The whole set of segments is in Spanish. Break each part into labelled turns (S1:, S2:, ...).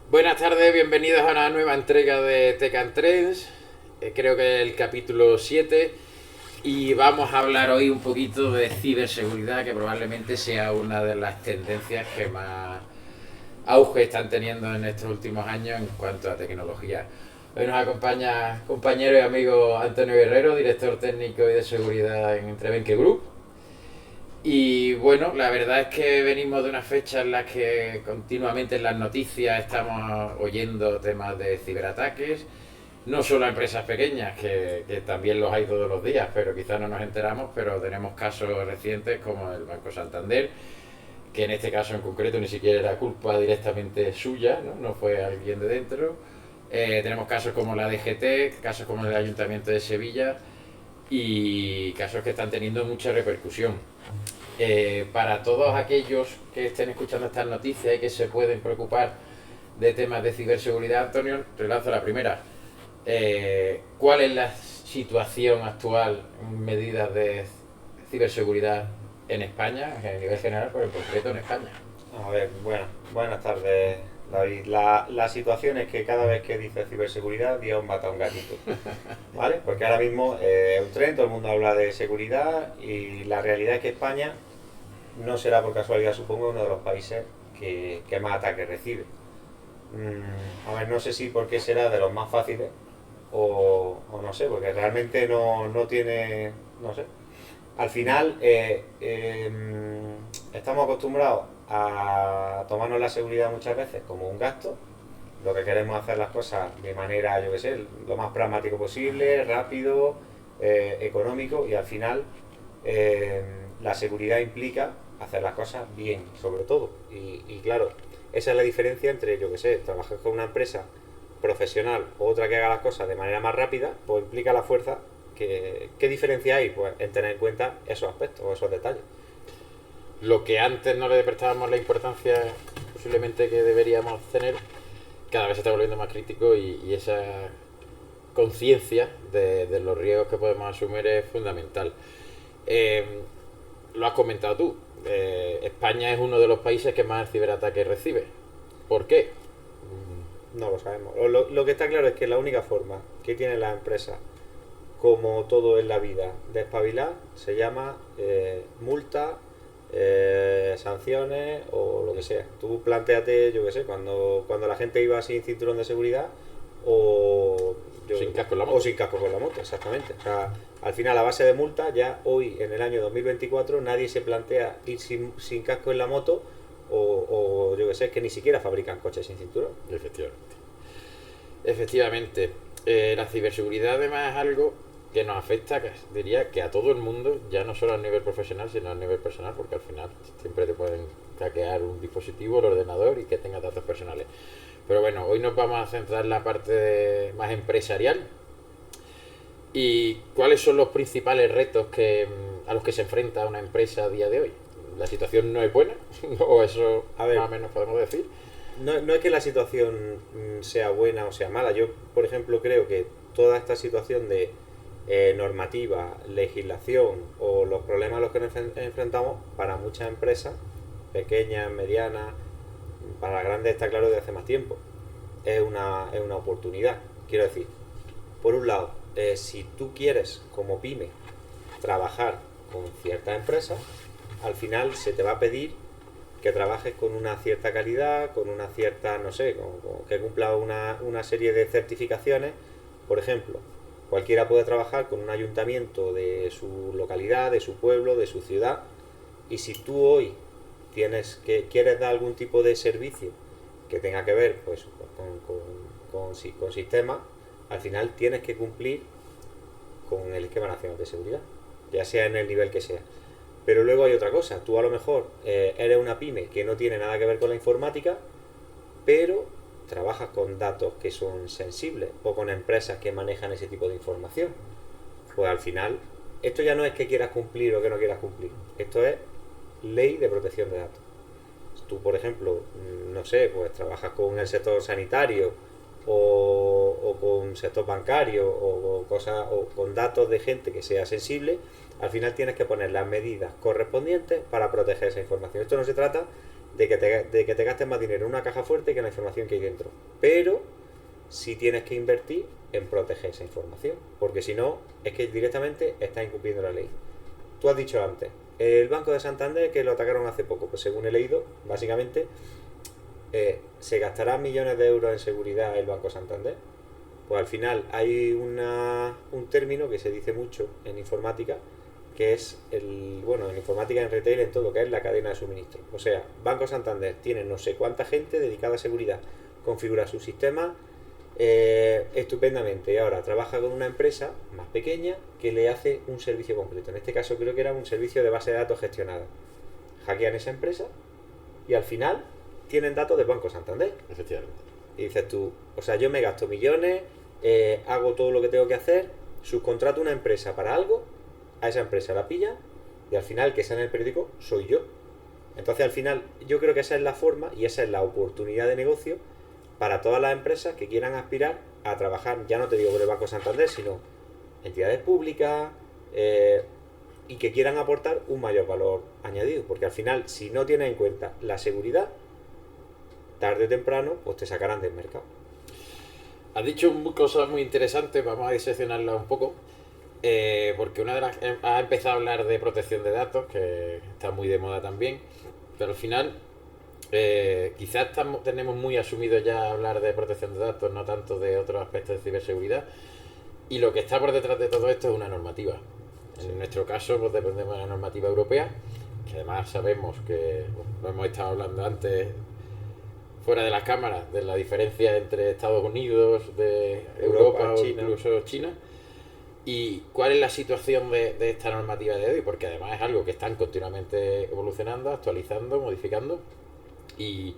S1: Buenas tardes, bienvenidos a una nueva entrega de Tech and Trends. Creo que es el capítulo 7 y vamos a hablar hoy un poquito de ciberseguridad, que probablemente sea una de las tendencias que más auge están teniendo en estos últimos años en cuanto a tecnología. Hoy nos acompaña compañero y amigo Antonio Guerrero, director técnico y de seguridad en Entrevenque Group. Y bueno, la verdad es que venimos de una fecha en la que continuamente en las noticias estamos oyendo temas de ciberataques, no solo a empresas pequeñas, que también los hay todos los días, pero quizás no nos enteramos, pero tenemos casos recientes como el Banco Santander, que en este caso en concreto ni siquiera era culpa directamente suya, no fue alguien de dentro. Tenemos casos como la DGT, casos como el Ayuntamiento de Sevilla y casos que están teniendo mucha repercusión. Para todos aquellos que estén escuchando estas noticias y que se pueden preocupar de temas de ciberseguridad, Antonio, te lanzo la primera. ¿Cuál es la situación actual en medidas de ciberseguridad en España, a nivel general, pero en concreto en España?
S2: A ver, buenas tardes, David. La situación es que cada vez que dices ciberseguridad, Dios mata a un gatito, ¿vale? Porque ahora mismo es un tren, todo el mundo habla de seguridad y la realidad es que España no será por casualidad, supongo, uno de los países que más ataques recibe. A ver, no sé si porque será de los más fáciles o no sé, porque realmente no tiene, no sé. Al final estamos acostumbrados a tomarnos la seguridad muchas veces como un gasto. Lo que queremos es hacer las cosas de manera, yo qué sé, lo más pragmático posible, rápido, económico y al final la seguridad implica hacer las cosas bien, sobre todo. Y claro, esa es la diferencia entre, yo qué sé, trabajar con una empresa profesional o otra que haga las cosas de manera más rápida, pues implica la fuerza. ¿Qué diferencia hay? Pues en tener en cuenta esos aspectos o esos detalles.
S1: Lo que antes no le prestábamos la importancia posiblemente que deberíamos tener, cada vez se está volviendo más crítico y esa conciencia de los riesgos que podemos asumir es fundamental. Eh, lo has comentado tú, España es uno de los países que más ciberataques recibe. ¿Por qué?
S2: No lo sabemos. Lo que está claro es que la única forma que tienen las empresas, como todo en la vida, de espabilar, se llama multa, sanciones o lo que sea. Tú planteate, yo qué sé, cuando la gente iba sin cinturón de seguridad o,
S1: Sin casco en la
S2: o
S1: moto.
S2: sin casco con la moto, exactamente. O sea, al final, a base de multa, ya hoy, en el año 2024, nadie se plantea ir sin casco en la moto o yo que sé, que ni siquiera fabrican coches sin cinturón.
S1: Efectivamente. Efectivamente. La ciberseguridad además es algo que nos afecta, diría, que a todo el mundo, ya no solo a nivel profesional, sino a nivel personal, porque al final siempre te pueden hackear un dispositivo, el ordenador y que tenga datos personales. Pero bueno, hoy nos vamos a centrar en la parte más empresarial. ¿Y cuáles son los principales retos a los que se enfrenta una empresa a día de hoy? ¿La situación no es buena? ¿O eso
S2: A ver,
S1: más o menos podemos decir?
S2: no es que la situación sea buena o sea mala. Yo, por ejemplo, creo que toda esta situación de normativa, legislación o los problemas a los que nos enfrentamos, para muchas empresas, pequeñas, medianas, para las grandes está claro desde hace más tiempo, es una oportunidad. Quiero decir, por un lado, si tú quieres, como pyme, trabajar con ciertas empresas, al final se te va a pedir que trabajes con una cierta calidad, con una cierta, no sé, que cumpla una serie de certificaciones. Por ejemplo, cualquiera puede trabajar con un ayuntamiento de su localidad, de su pueblo, de su ciudad, y si tú hoy quieres dar algún tipo de servicio que tenga que ver pues, con sistemas, al final tienes que cumplir con el esquema nacional de seguridad, ya sea en el nivel que sea. Pero luego hay otra cosa, tú a lo mejor eres una pyme que no tiene nada que ver con la informática, pero trabajas con datos que son sensibles o con empresas que manejan ese tipo de información. Pues al final, esto ya no es que quieras cumplir o que no quieras cumplir, esto es ley de protección de datos. Tú, por ejemplo, no sé, pues trabajas con el sector sanitario o con sector bancario o con datos de gente que sea sensible, al final tienes que poner las medidas correspondientes para proteger esa información. Esto no se trata de que te gastes más dinero en una caja fuerte que en la información que hay dentro. Pero sí tienes que invertir en proteger esa información, porque si no, es que directamente estás incumpliendo la ley. Tú has dicho antes, el Banco de Santander, que lo atacaron hace poco, pues según he leído, básicamente se gastará millones de euros en seguridad el Banco Santander. Pues al final hay un término que se dice mucho en informática, que es en informática, en retail, en todo, que es la cadena de suministro. O sea, Banco Santander tiene no sé cuánta gente dedicada a seguridad, configura su sistema estupendamente, y ahora trabaja con una empresa más pequeña que le hace un servicio completo. En este caso creo que era un servicio de base de datos gestionada. Hackean esa empresa y al final tienen datos del Banco Santander.
S1: Efectivamente.
S2: Y dices tú, o sea, yo me gasto millones, hago todo lo que tengo que hacer, subcontrato una empresa para algo, a esa empresa la pilla y al final el que sale en el periódico soy yo. Entonces al final yo creo que esa es la forma y esa es la oportunidad de negocio para todas las empresas que quieran aspirar a trabajar, ya no te digo con el Banco Santander, sino entidades públicas y que quieran aportar un mayor valor añadido, porque al final si no tienes en cuenta la seguridad, tarde o temprano pues te sacarán del mercado.
S1: Has dicho cosas muy interesantes, vamos a diseccionarlas un poco, porque una de las ha empezado a hablar de protección de datos, que está muy de moda también, pero al final quizás tenemos muy asumido ya hablar de protección de datos, no tanto de otros aspectos de ciberseguridad, y lo que está por detrás de todo esto es una normativa. En nuestro caso, pues dependemos de la normativa europea, que además sabemos que, bueno, lo hemos estado hablando antes fuera de las cámaras, de la diferencia entre Estados Unidos, de Europa o
S2: China.
S1: incluso China. ¿Y cuál es la situación de esta normativa de hoy? Porque además es algo que están continuamente evolucionando, actualizando, modificando. Y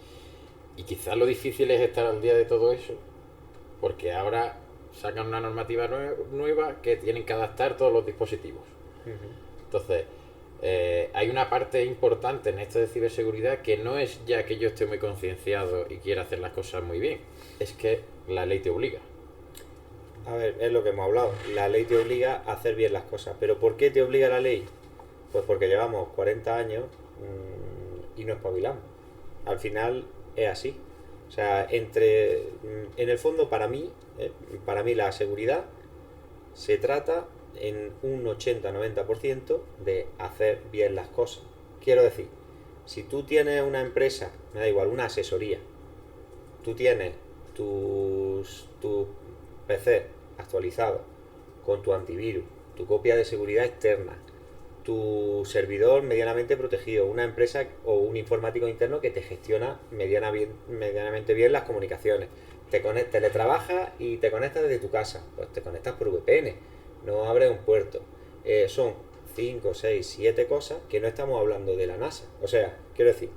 S1: quizás lo difícil es estar al día de todo eso, porque ahora sacan una normativa nueva que tienen que adaptar todos los dispositivos. Entonces, hay una parte importante en esto de ciberseguridad que no es ya que yo esté muy concienciado y quiera hacer las cosas muy bien, es que la ley te obliga.
S2: A ver, es lo que hemos hablado. La ley te obliga a hacer bien las cosas. ¿Pero por qué te obliga la ley? Pues porque llevamos 40 años y no espabilamos. Al final es así. O sea, en el fondo para mí la seguridad se trata en un 80-90% de hacer bien las cosas. Quiero decir, si tú tienes una empresa, me da igual, una asesoría, tú tienes tu PC actualizado con tu antivirus, tu copia de seguridad externa, tu servidor medianamente protegido, una empresa o un informático interno que te gestiona medianamente bien las comunicaciones, teletrabajas y te conectas desde tu casa, pues te conectas por VPN, no abres un puerto. Son 5, 6, 7 cosas que no estamos hablando de la NASA. O sea, quiero decir,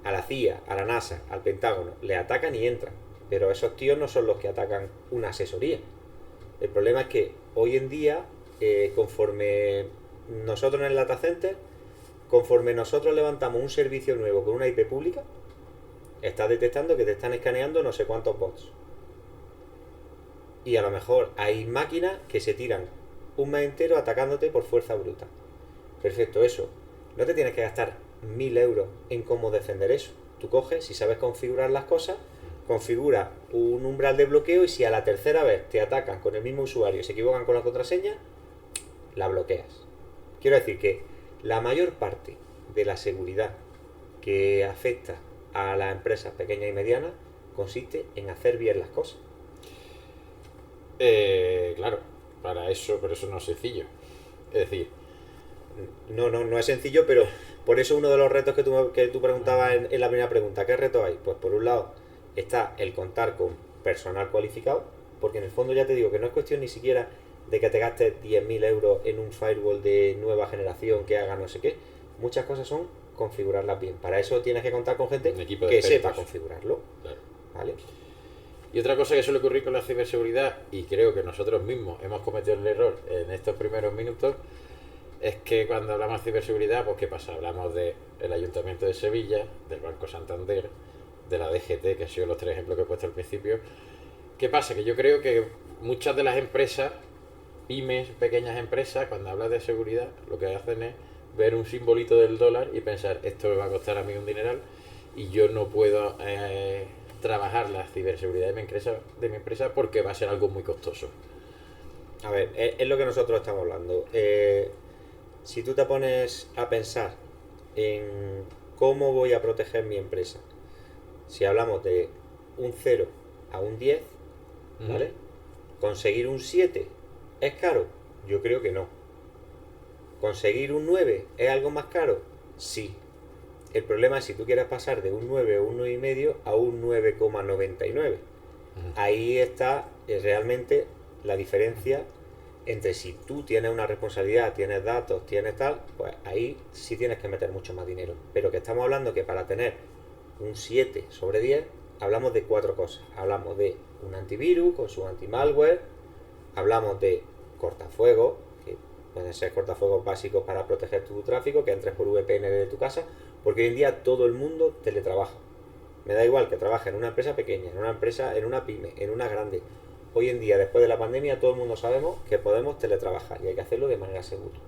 S2: a la CIA, a la NASA, al Pentágono, le atacan y entran. Pero esos tíos no son los que atacan una asesoría. El problema es que hoy en día, conforme nosotros en el data center, conforme nosotros levantamos un servicio nuevo con una IP pública, está detectando que te están escaneando no sé cuántos bots. Y a lo mejor hay máquinas que se tiran un mes entero atacándote por fuerza bruta. Perfecto, eso. No te tienes que gastar 1000 euros en cómo defender eso. Tú coges, si sabes configurar las cosas, configura un umbral de bloqueo y si a la tercera vez te atacan con el mismo usuario y se equivocan con la contraseña, la bloqueas. Quiero decir que la mayor parte de la seguridad que afecta a las empresas pequeñas y medianas consiste en hacer bien las cosas.
S1: Claro, pero eso no es sencillo. Es decir,
S2: no es sencillo, pero por eso uno de los retos que tú preguntabas en la primera pregunta, ¿qué retos hay? Pues por un lado está el contar con personal cualificado, porque en el fondo ya te digo que no es cuestión ni siquiera de que te gastes 10.000 euros en un firewall de nueva generación que haga no sé qué. Muchas cosas son configurarlas bien. Para eso tienes que contar con gente que sepa configurarlo.
S1: Claro.
S2: ¿Vale?
S1: Y otra cosa que suele ocurrir con la ciberseguridad, y creo que nosotros mismos hemos cometido el error en estos primeros minutos, es que cuando hablamos de ciberseguridad, pues ¿qué pasa? Hablamos del Ayuntamiento de Sevilla, del Banco Santander, de la DGT, que han sido los 3 ejemplos que he puesto al principio. ¿Qué pasa? Que yo creo que muchas de las empresas, pymes, pequeñas empresas, cuando hablas de seguridad, lo que hacen es ver un simbolito del dólar y pensar, esto me va a costar a mí un dineral, y yo no puedo trabajar la ciberseguridad de mi empresa porque va a ser algo muy costoso.
S2: A ver, es lo que nosotros estamos hablando. Si tú te pones a pensar en cómo voy a proteger mi empresa, si hablamos de un 0 a un 10, ¿vale? ¿Conseguir un 7 es caro? Yo creo que no. ¿Conseguir un 9 es algo más caro? Sí. El problema es si tú quieres pasar de un 9 o un 9,5 a un 9,99. Ahí está realmente la diferencia entre si tú tienes una responsabilidad, tienes datos, tienes tal, pues ahí sí tienes que meter mucho más dinero. Pero que estamos hablando que para tener un 7 sobre 10, hablamos de 4 cosas. Hablamos de un antivirus con su anti-malware, hablamos de cortafuegos, que pueden ser cortafuegos básicos para proteger tu tráfico, que entres por VPN de tu casa, porque hoy en día todo el mundo teletrabaja. Me da igual que trabaje en una empresa pequeña, en una empresa, en una pyme, en una grande. Hoy en día, después de la pandemia, todo el mundo sabemos que podemos teletrabajar y hay que hacerlo de manera segura.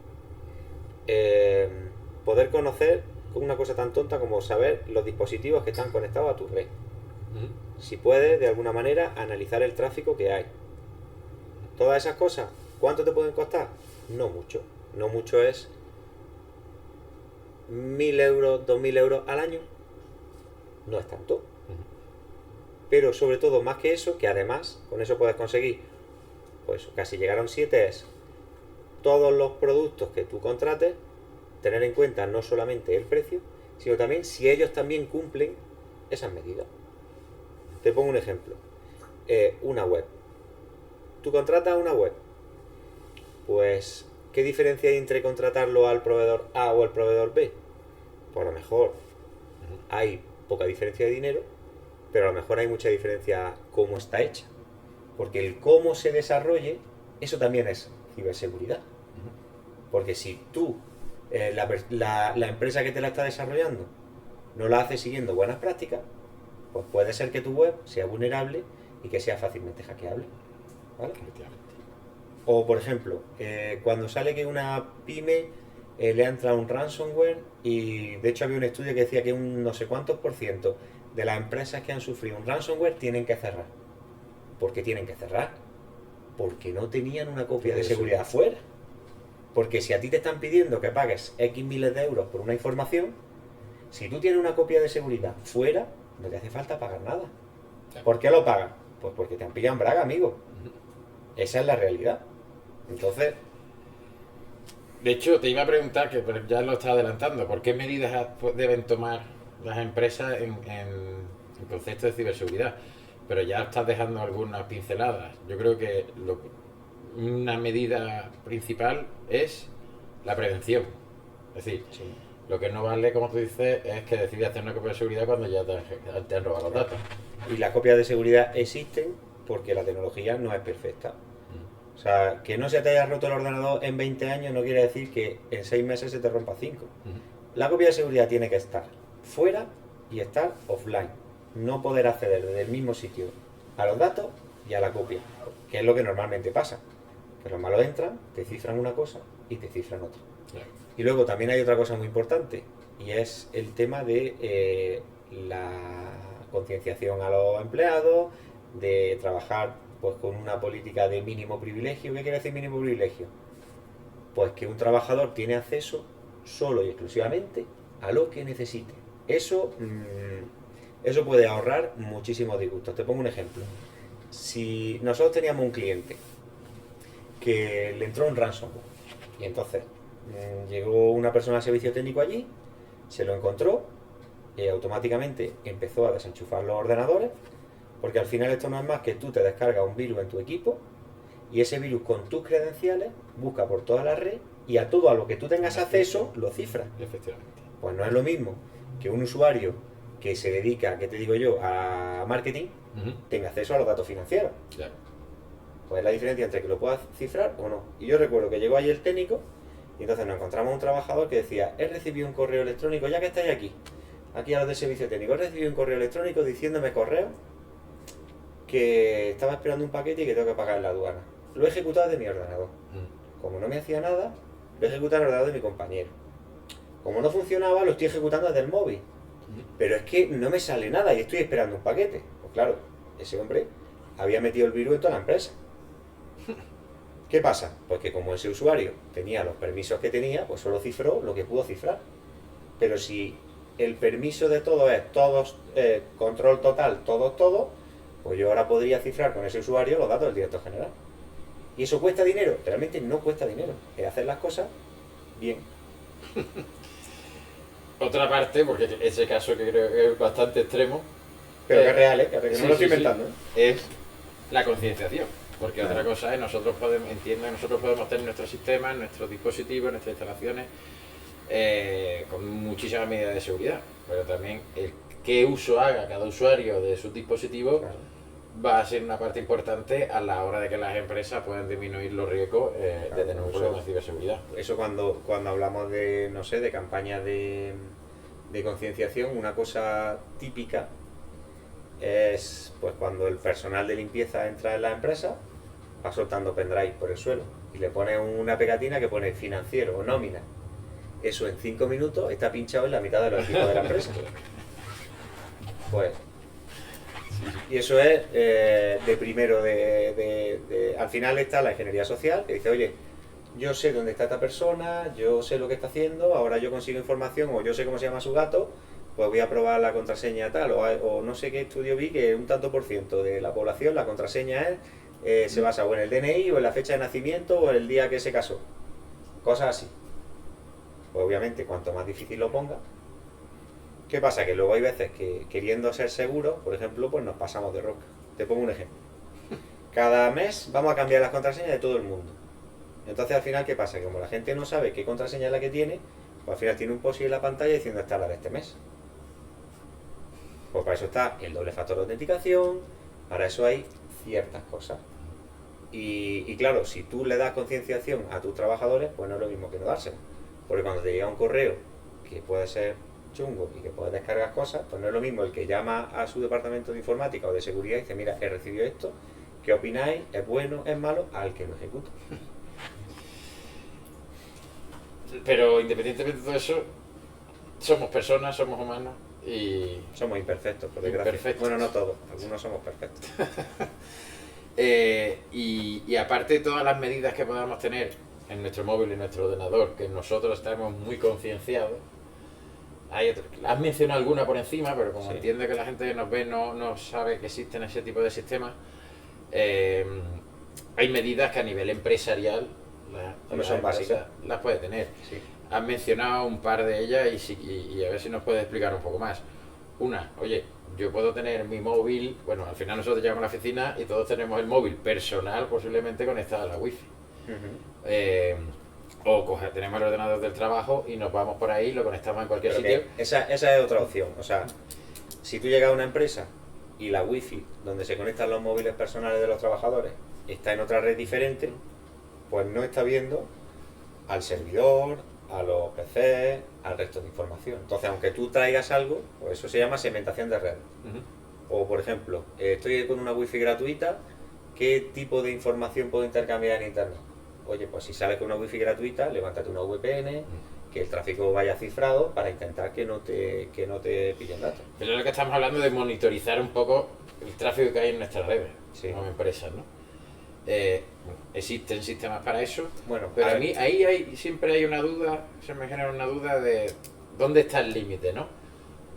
S2: Poder conocer una cosa tan tonta como saber los dispositivos que están conectados a tu red. Si puedes, de alguna manera, analizar el tráfico que hay. Todas esas cosas, ¿cuánto te pueden costar? No mucho. No mucho es 1.000 euros, 2.000 euros al año. No es tanto. Pero sobre todo, más que eso, que además con eso puedes conseguir, pues casi llegar a un 7, es todos los productos que tú contrates, tener en cuenta no solamente el precio, sino también si ellos también cumplen esas medidas. Te pongo un ejemplo. Una web. Tú contratas una web. Pues, ¿qué diferencia hay entre contratarlo al proveedor A o al proveedor B? Pues a lo mejor hay poca diferencia de dinero, pero a lo mejor hay mucha diferencia cómo está hecha. Porque el cómo se desarrolle, eso también es ciberseguridad. Porque si tú, la empresa que te la está desarrollando, no la hace siguiendo buenas prácticas, pues puede ser que tu web sea vulnerable y que sea fácilmente hackeable. ¿Vale? O, por ejemplo, cuando sale que una pyme le entra un ransomware, y de hecho había un estudio que decía que un no sé cuántos por ciento de las empresas que han sufrido un ransomware tienen que cerrar. ¿Por qué tienen que cerrar? Porque no tenían una copia de seguridad fuera. Porque si a ti te están pidiendo que pagues X miles de euros por una información, si tú tienes una copia de seguridad fuera, no te hace falta pagar nada. ¿Por qué lo pagas? Pues porque te han pillado en braga, amigo. Esa es la realidad. Entonces,
S1: De hecho, te iba a preguntar, que ya lo estás adelantando, ¿por qué medidas deben tomar las empresas en concepto de ciberseguridad? Pero ya estás dejando algunas pinceladas. Yo creo que una medida principal es la prevención. Es decir,
S2: sí.
S1: lo que no vale, como tú dices, es que decides hacer una copia de seguridad cuando ya te han robado los datos.
S2: Y las copias de seguridad existen porque la tecnología no es perfecta. O sea, que no se te haya roto el ordenador en 20 años no quiere decir que en 6 meses se te rompa 5. La copia de seguridad tiene que estar fuera y estar offline. No poder acceder desde el mismo sitio a los datos y a la copia, que es lo que normalmente pasa. Que los malos entran, te cifran una cosa y te cifran otra.
S1: Claro.
S2: Y luego también hay otra cosa muy importante, y es el tema de la concienciación a los empleados, de trabajar pues con una política de mínimo privilegio. ¿Qué quiere decir mínimo privilegio? Pues que un trabajador tiene acceso solo y exclusivamente a lo que necesite. Eso puede ahorrar muchísimos disgustos. Te pongo un ejemplo. Si nosotros teníamos un cliente que le entró un ransomware, y entonces llegó una persona de servicio técnico allí, se lo encontró y automáticamente empezó a desenchufar los ordenadores, porque al final esto no es más que tú te descargas un virus en tu equipo y ese virus con tus credenciales busca por toda la red y a todo a lo que tú tengas acceso lo cifra.
S1: Efectivamente.
S2: Pues no es lo mismo que un usuario que se dedica, ¿qué te digo yo?, a marketing, tenga acceso a los datos financieros.
S1: Claro.
S2: Pues es la diferencia entre que lo puedas cifrar o no. Y yo recuerdo que llegó allí el técnico y entonces nos encontramos un trabajador que decía: he recibido un correo electrónico, ya que estáis aquí a los del servicio técnico, he recibido un correo electrónico diciéndome que estaba esperando un paquete y que tengo que pagar en la aduana. Lo he ejecutado de mi ordenador. Como no me hacía nada, lo he ejecutado en el ordenador de mi compañero. Como no funcionaba, lo estoy ejecutando desde el móvil. pero es que no me sale nada y estoy esperando un paquete. Pues claro, ese hombre había metido el virus en toda la empresa. ¿Qué pasa? Pues que como ese usuario tenía los permisos que tenía, pues solo cifró lo que pudo cifrar. Pero si el permiso de todo es todos, control total, todo, pues yo ahora podría cifrar con ese usuario los datos del director general. ¿Y eso cuesta dinero? Realmente no cuesta dinero. Es hacer las cosas bien.
S1: Otra parte, porque ese caso que creo que es bastante extremo,
S2: Pero que es real, ¿eh? Que no
S1: sí,
S2: lo estoy
S1: sí,
S2: inventando.
S1: es la concienciación. Porque
S2: Claro.
S1: otra cosa es, nosotros podemos tener nuestros sistemas, nuestros dispositivos, nuestras instalaciones con muchísimas medidas de seguridad. Pero también el qué uso haga cada usuario de sus dispositivos
S2: Claro.
S1: va a ser una parte importante a la hora de que las empresas puedan disminuir los riesgos de tener un problema de ciberseguridad.
S2: Eso cuando hablamos de, no sé, de campañas de concienciación, una cosa típica es pues cuando el personal de limpieza entra en la empresa, va soltando pendrive por el suelo y le pone una pegatina que pone financiero o nómina. Eso en 5 minutos está pinchado en la mitad de los equipos de la empresa. Pues, y eso es de primero, al final está la ingeniería social, que dice, oye, yo sé dónde está esta persona, yo sé lo que está haciendo, ahora yo consigo información o yo sé cómo se llama su gato, pues voy a probar la contraseña tal, o no sé qué estudio vi que un tanto por ciento de la población la contraseña se basa o en el DNI o en la fecha de nacimiento o en el día que se casó. Cosas así. Pues obviamente cuanto más difícil lo ponga. ¿Qué pasa? Que luego hay veces que queriendo ser seguros, por ejemplo, pues nos pasamos de rosca. Te pongo un ejemplo. Cada mes vamos a cambiar las contraseñas de todo el mundo. Entonces al final, ¿qué pasa? Que como la gente no sabe qué contraseña es la que tiene, pues al final tiene un post en la pantalla diciendo esta es la de este mes. Pues para eso está el doble factor de autenticación, para eso hay ciertas cosas. Y claro, si tú le das concienciación a tus trabajadores, pues no es lo mismo que no dárselo. Porque cuando te llega un correo que puede ser chungo y que puedes descargar cosas, pues no es lo mismo el que llama a su departamento de informática o de seguridad y dice, mira, he recibido esto, ¿qué opináis? ¿Es bueno? ¿Es malo? Al que lo ejecuta.
S1: Pero independientemente de todo eso, somos personas, somos humanos y
S2: Somos imperfectos, por desgracia.
S1: Imperfectos.
S2: Bueno, no todos, algunos somos perfectos.
S1: y aparte de todas las medidas que podamos tener en nuestro móvil y en nuestro ordenador, que nosotros estamos muy concienciados, has mencionado alguna por encima, pero como
S2: Sí.
S1: entiende que la gente que nos ve no sabe que existen ese tipo de sistemas, hay medidas que a nivel empresarial
S2: Son básicas.
S1: las puede tener.
S2: Sí.
S1: Has mencionado un par de ellas y a ver si nos puedes explicar un poco más. Una, oye, yo puedo tener mi móvil, bueno, al final nosotros llegamos a la oficina y todos tenemos el móvil personal posiblemente conectado a la wifi. Tenemos el ordenador del trabajo y nos vamos por ahí, lo conectamos en cualquier
S2: Pero
S1: sitio.
S2: que esa es otra opción. O sea, si tú llegas a una empresa y la wifi donde se conectan los móviles personales de los trabajadores está en otra red diferente, pues no está viendo al servidor, a los PCs, al resto de información. Entonces, aunque tú traigas algo, pues eso se llama segmentación de red.
S1: Ujú.
S2: O, por ejemplo, estoy con una wifi gratuita, ¿qué tipo de información puedo intercambiar en internet? Oye, pues si sales con una wifi gratuita, levántate una VPN, que el tráfico vaya cifrado para intentar que no te pillen datos.
S1: Pero es lo que estamos hablando de monitorizar un poco el tráfico que hay en nuestras redes,
S2: Sí.
S1: como empresas, ¿no? Existen sistemas para eso,
S2: Bueno,
S1: pero
S2: a
S1: a
S2: ver,
S1: mí siempre hay una duda, se me genera una duda de dónde está el límite, ¿no?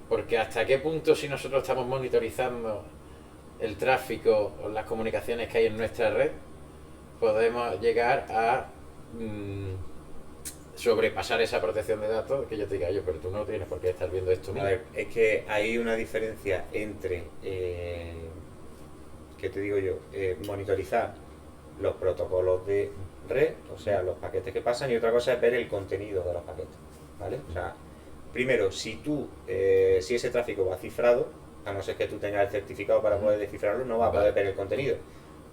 S1: Porque hasta qué punto, si nosotros estamos monitorizando el tráfico o las comunicaciones que hay en nuestra red, podemos llegar a sobrepasar esa protección de datos, que yo te diga, yo, pero tú no tienes por qué estar viendo esto
S2: a
S1: mío.
S2: ver, es que hay una diferencia entre, ¿qué te digo yo? Monitorizar los protocolos de red, o sea, los paquetes que pasan, y otra cosa es ver el contenido de los paquetes, ¿vale? O sea, primero, si ese tráfico va cifrado, a no ser que tú tengas el certificado para poder descifrarlo, no vas a poder ver el contenido.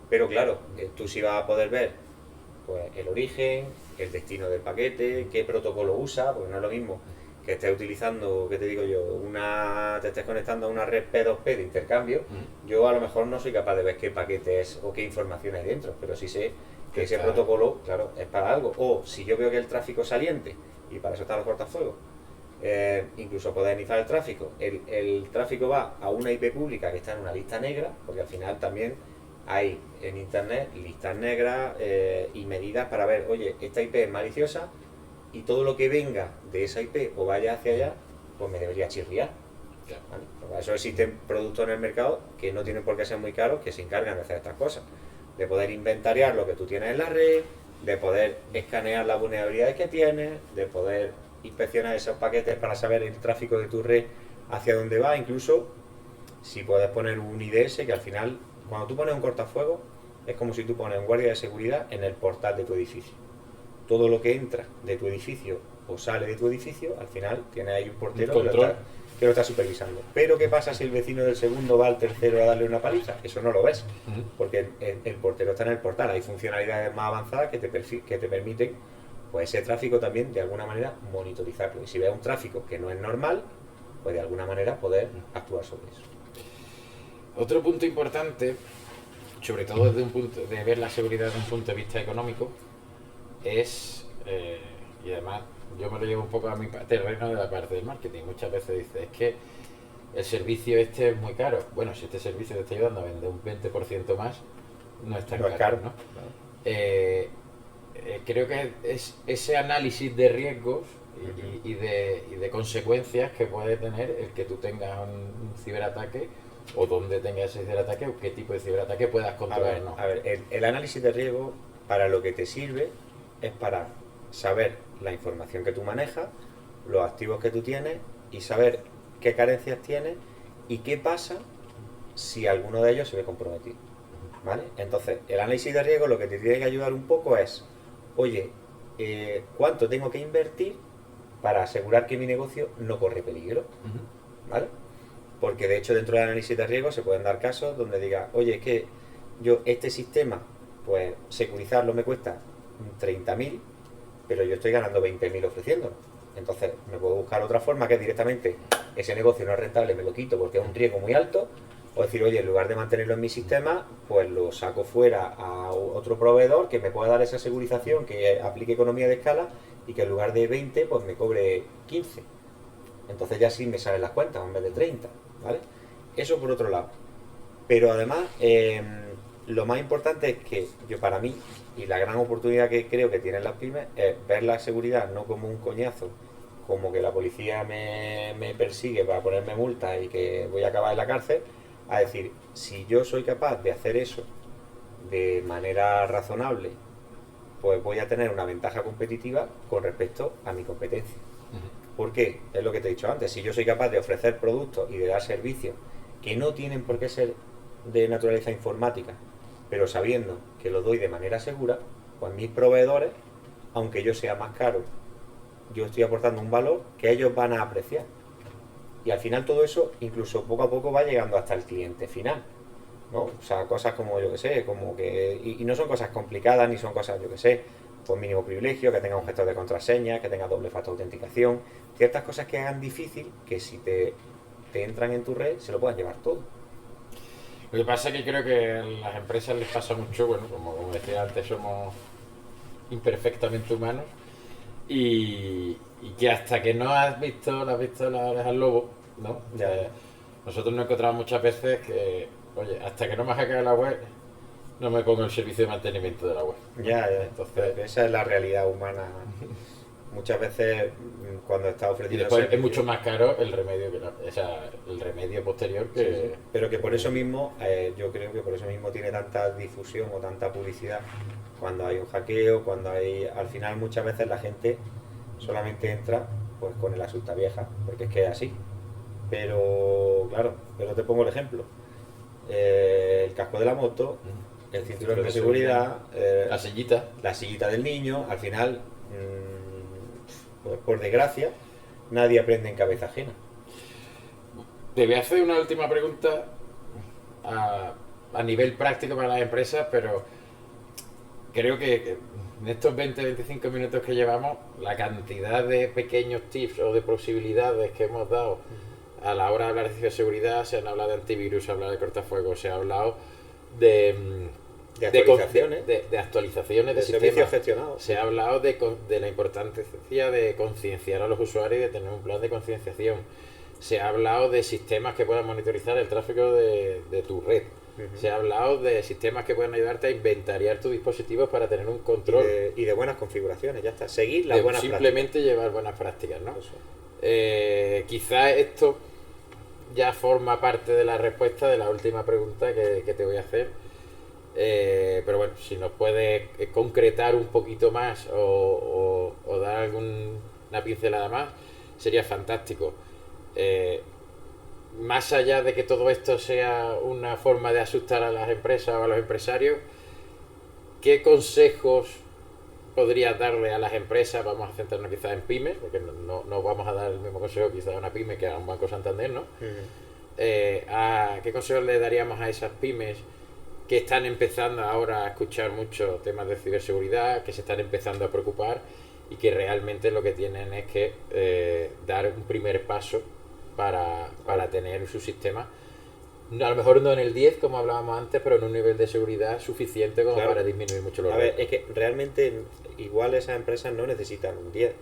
S2: Pero claro, tú sí vas a poder ver pues, el origen, el destino del paquete, qué protocolo usa, porque no es lo mismo que estés utilizando, ¿qué te digo yo? Te estés conectando a una red P2P de intercambio. Yo a lo mejor no soy capaz de ver qué paquete es o qué información hay dentro, pero sí sé que ese protocolo, claro, es para algo. O si yo veo que el tráfico es saliente, y para eso están los cortafuegos, incluso podernizar el tráfico. El tráfico va a una IP pública que está en una lista negra, porque al final también hay en internet listas negras y medidas para ver, oye, esta IP es maliciosa y todo lo que venga de esa IP o vaya hacia allá, pues me debería chirriar. ¿Vale? Pues para eso existen productos en el mercado que no tienen por qué ser muy caros, que se encargan de hacer estas cosas, de poder inventariar lo que tú tienes en la red, de poder escanear las vulnerabilidades que tienes, de poder inspeccionar esos paquetes para saber el tráfico de tu red hacia dónde va, incluso si puedes poner un IDS, que al final, cuando tú pones un cortafuegos, es como si tú pones un guardia de seguridad en el portal de tu edificio. Todo lo que entra de tu edificio o sale de tu edificio, al final tienes ahí un portero que lo está supervisando. Pero ¿qué pasa si el vecino del segundo va al tercero a darle una paliza? Eso no lo ves, porque el portero está en el portal. Hay funcionalidades más avanzadas que te permiten, pues, ese tráfico también de alguna manera monitorizarlo. Y si ves un tráfico que no es normal, pues de alguna manera poder actuar sobre eso.
S1: Otro punto importante, sobre todo desde un punto de ver la seguridad desde un punto de vista económico, es, y además yo me lo llevo un poco a mi terreno de la parte del marketing. Muchas veces dices, es que el servicio este es muy caro. Bueno, si este servicio te está ayudando a vender un 20% más, no es tan caro, ¿no? Creo que es ese análisis de riesgos y de consecuencias que puede tener el que tú tengas un ciberataque, o dónde tengas ese ciberataque, o qué tipo de ciberataque puedas controlar.
S2: A ver, el análisis de riesgo, para lo que te sirve es para saber la información que tú manejas, los activos que tú tienes y saber qué carencias tienes y qué pasa si alguno de ellos se ve comprometido. ¿Vale? Entonces, el análisis de riesgo lo que te tiene que ayudar un poco es, oye, ¿cuánto tengo que invertir para asegurar que mi negocio no corre peligro? ¿Vale? Porque de hecho dentro del análisis de riesgo se pueden dar casos donde diga, oye, es que yo este sistema, pues securizarlo me cuesta 30.000, pero yo estoy ganando 20.000 ofreciéndolo. Entonces me puedo buscar otra forma que directamente ese negocio no es rentable, me lo quito porque es un riesgo muy alto, o decir, oye, en lugar de mantenerlo en mi sistema, pues lo saco fuera a otro proveedor que me pueda dar esa segurización, que aplique economía de escala y que en lugar de 20 pues me cobre 15. Entonces ya sí me salen las cuentas en vez de 30, ¿vale? Eso por otro lado. Pero además, lo más importante es que yo, para mí, y la gran oportunidad que creo que tienen las pymes, es ver la seguridad no como un coñazo, como que la policía me persigue para ponerme multas y que voy a acabar en la cárcel, a decir, si yo soy capaz de hacer eso de manera razonable, pues voy a tener una ventaja competitiva con respecto a mi competencia. ¿Por qué? Es lo que te he dicho antes. Si yo soy capaz de ofrecer productos y de dar servicios que no tienen por qué ser de naturaleza informática, pero sabiendo que lo doy de manera segura, pues mis proveedores, aunque yo sea más caro, yo estoy aportando un valor que ellos van a apreciar. Y al final todo eso, incluso poco a poco, va llegando hasta el cliente final, ¿no? O sea, cosas como, yo que sé, como que... Y no son cosas complicadas, ni son cosas, yo que sé, pues mínimo privilegio, que tenga un gestor de contraseña, que tenga doble factor de autenticación, ciertas cosas que hagan difícil que si te entran en tu red, se lo puedan llevar todo.
S1: Lo que pasa es que creo que a las empresas les pasa mucho, bueno, como decía antes, somos imperfectamente humanos, y que hasta que no has visto las orejas al lobo, ¿no? Nosotros nos encontramos muchas veces que, oye, hasta que no me ha hackeado la web, no me pongo el servicio de mantenimiento de la web.
S2: Entonces, esa es la realidad humana. Muchas veces cuando está ofreciendo...
S1: Y después es mucho más caro el remedio el remedio posterior que...
S2: Sí. Pero que por eso mismo, yo creo que por eso mismo tiene tanta difusión o tanta publicidad cuando hay un hackeo, cuando hay... Al final muchas veces la gente solamente entra pues con el asusta vieja, porque es que es así. Pero, claro, pero te pongo el ejemplo. El casco de la moto, el cinturón de seguridad,
S1: la sillita
S2: del niño, al final... pues por desgracia, nadie aprende en cabeza ajena.
S1: Te voy a hacer una última pregunta a nivel práctico para las empresas, pero creo que en estos 20-25 minutos que llevamos, la cantidad de pequeños tips o de posibilidades que hemos dado a la hora de hablar de ciberseguridad, se han hablado de antivirus, se ha hablado de cortafuegos, se ha hablado de
S2: De actualizaciones.
S1: De actualizaciones
S2: de
S1: de
S2: servicios
S1: sistemas.
S2: gestionados.
S1: Se ha hablado de la importancia de concienciar a los usuarios y de tener un plan de concienciación. Se ha hablado de sistemas que puedan monitorizar el tráfico de tu red. Se ha hablado de sistemas que puedan ayudarte a inventariar tus dispositivos para tener un control.
S2: Y de buenas configuraciones, ya está. Seguir las buenas
S1: simplemente
S2: prácticas.
S1: llevar buenas prácticas, ¿no? Quizás esto ya forma parte de la respuesta de la última pregunta que te voy a hacer. Pero bueno, si nos puedes concretar un poquito más o dar alguna pincelada más, sería fantástico. Más allá de que todo esto sea una forma de asustar a las empresas o a los empresarios, ¿qué consejos podrías darle a las empresas? Vamos a centrarnos quizás en pymes, porque no vamos a dar el mismo consejo quizás a una pyme que a un Banco Santander, ¿no? ¿Qué consejos le daríamos a esas pymes que están empezando ahora a escuchar muchos temas de ciberseguridad, que se están empezando a preocupar y que realmente lo que tienen es que dar un primer paso para tener su sistema, a lo mejor no en el 10 como hablábamos antes, pero en un nivel de seguridad suficiente como para disminuir mucho los riesgos?
S2: Es que realmente igual esas empresas no necesitan un 10.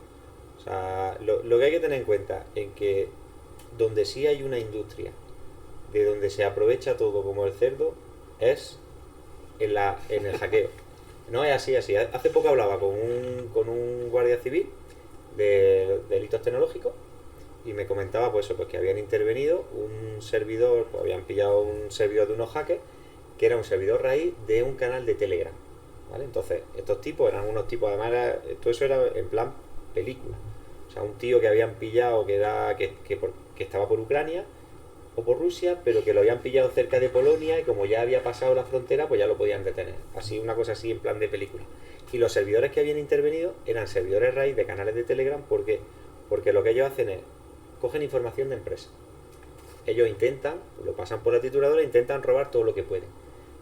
S2: O sea, lo que hay que tener en cuenta es que donde sí hay una industria de donde se aprovecha todo como el cerdo es en el hackeo. No es así. Hace poco hablaba con un guardia civil de delitos tecnológicos y me comentaba pues que habían intervenido un servidor, pues habían pillado un servidor de unos hackers que era un servidor raíz de un canal de Telegram, ¿vale? Entonces estos tipos eran unos tipos, además todo eso era en plan película, o sea, un tío que habían pillado que estaba por Ucrania o por Rusia, pero que lo habían pillado cerca de Polonia y como ya había pasado la frontera, pues ya lo podían detener. Así, una cosa así en plan de película. Y los servidores que habían intervenido eran servidores raíz de canales de Telegram porque lo que ellos hacen es cogen información de empresas. Ellos intentan, lo pasan por la trituradora e intentan robar todo lo que pueden.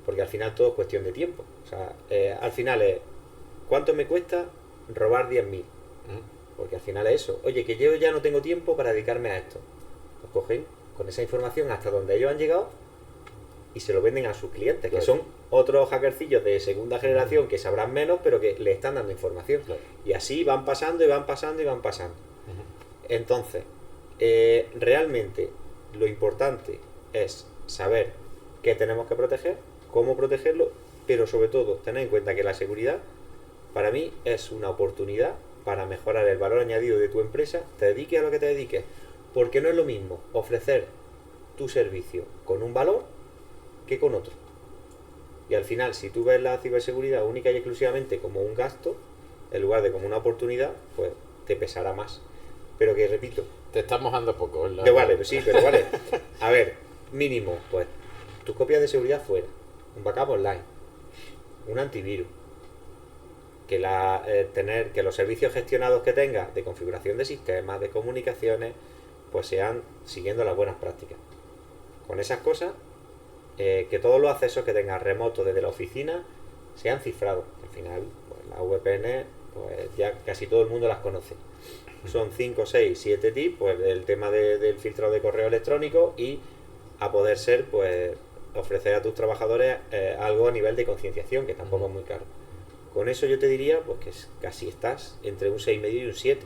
S2: Porque al final todo es cuestión de tiempo. O sea, al final es ¿cuánto me cuesta robar 10.000? Porque al final es eso. Oye, que yo ya no tengo tiempo para dedicarme a esto. Pues cogen con esa información hasta donde ellos han llegado y se lo venden a sus clientes, que son otros hackercillos de segunda generación que sabrán menos, pero que le están dando información. Y así van pasando y van pasando y van pasando. Entonces, realmente lo importante es saber qué tenemos que proteger, cómo protegerlo, pero sobre todo tener en cuenta que la seguridad para mí es una oportunidad para mejorar el valor añadido de tu empresa, te dediques a lo que te dediques, porque no es lo mismo ofrecer tu servicio con un valor que con otro. Y al final, si tú ves la ciberseguridad única y exclusivamente como un gasto, en lugar de como una oportunidad, pues te pesará más. Pero que, repito,
S1: te estás mojando poco.
S2: Vale, sí, pero vale. A ver, mínimo, pues, tus copias de seguridad fuera, un backup online, un antivirus, tener que los servicios gestionados que tengas de configuración de sistemas, de comunicaciones, pues sean siguiendo las buenas prácticas. Con esas cosas, que todos los accesos que tengas remotos desde la oficina sean cifrados. Al final, pues, las VPN, pues ya casi todo el mundo las conoce. Son 5, 6, 7 tips, pues el tema del filtrado de correo electrónico y a poder ser, pues ofrecer a tus trabajadores algo a nivel de concienciación, que tampoco es muy caro. Con eso yo te diría pues que casi estás entre un 6,5 y un 7.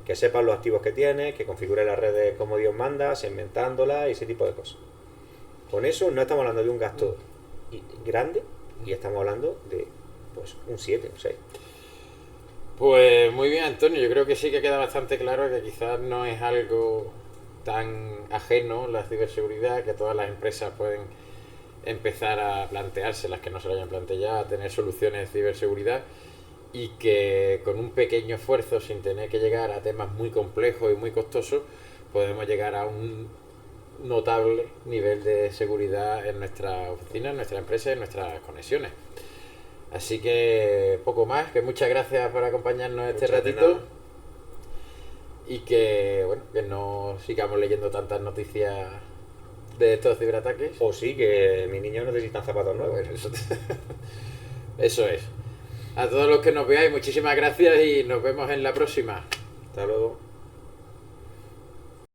S2: Que sepas los activos que tienes, que configures las redes como Dios manda, segmentándolas y ese tipo de cosas. Con eso no estamos hablando de un gasto grande y estamos hablando de pues un 7, un 6.
S1: Pues muy bien, Antonio, yo creo que sí que queda bastante claro que quizás no es algo tan ajeno la ciberseguridad, que todas las empresas pueden empezar a plantearse, las que no se lo hayan planteado, a tener soluciones de ciberseguridad y que con un pequeño esfuerzo, sin tener que llegar a temas muy complejos y muy costosos, podemos llegar a un notable nivel de seguridad en nuestra oficina, en nuestra empresa y en nuestras conexiones. Así que poco más, que muchas gracias por acompañarnos este ratito y que bueno, que no sigamos leyendo tantas noticias de estos ciberataques.
S2: O sí, que mis niños necesitan zapatos nuevos.
S1: Bueno, eso es. A todos los que nos veáis, muchísimas gracias y nos vemos en la próxima.
S2: Hasta luego.